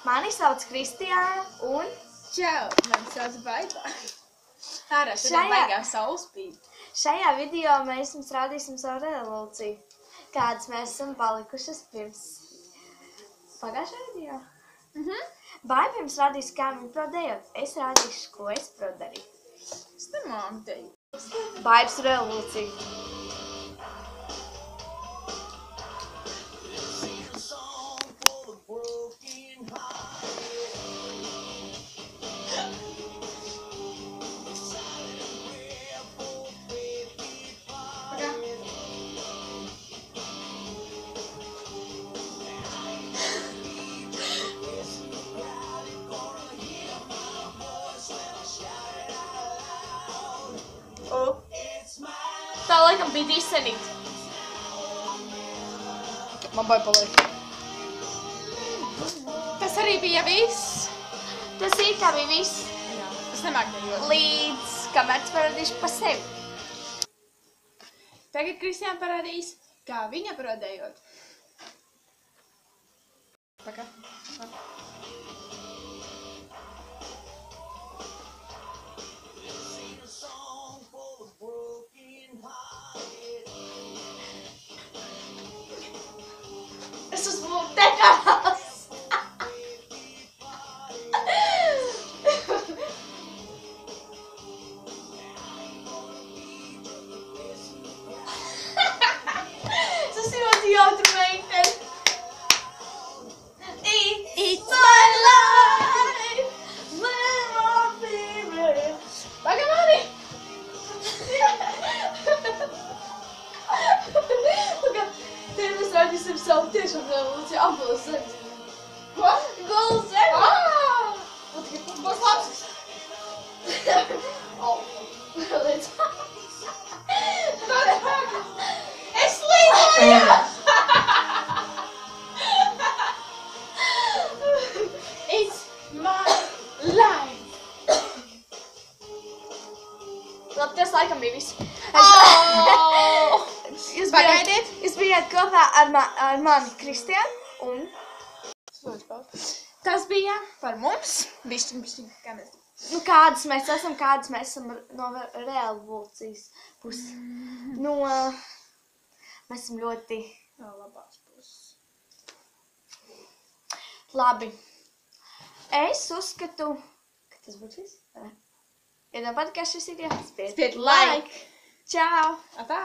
Mani sauc Kristiāna un... Čau, mani sauc Baiba. Ārā šodien baigā saulspīd. Šajā video mēs jums rādīsim savu revolūciju, kādas mēs esam palikušas pirms pagājušā video. Baiba jums rādīs, kā viņi prodējot. Es rādīšu, ko es prodarīju. Es te māku teju. Baibas revolūcija. Tā laikam bija disenīt. Man baigi paliek. Tas arī bija viss. Tas ir kā bija viss. Jā, es nemāku dejot. Līdz, kamēr es parādīšu pa sevi. Tagad Kristiāna parādīs, kā viņa prodējot. Paka. Es esmu tekās! Tas ir ļoti jautri meiteni. It's my life, live on me. Pagamāni! Te mēs rādīsim savu tiešām revolūciju apgulas zemes. Ko? Gulas zemes! Būs labs! Līdz. Es līdoju! It's my life! Labi, tas laikam bija viss. Pagaidiet! Jūs bijāt kopā ar mani Kristiānu un... Tas bija par mums. Bišķiņ, kā mēs. Nu, kādas mēs esam no revolūcijas puses. Nu, mēs esam ļoti... No labās puses. Labi. Es uzskatu, ka tas būs viss. Ja tev patīk šis video, spiediet Spied like! Čau! Atā!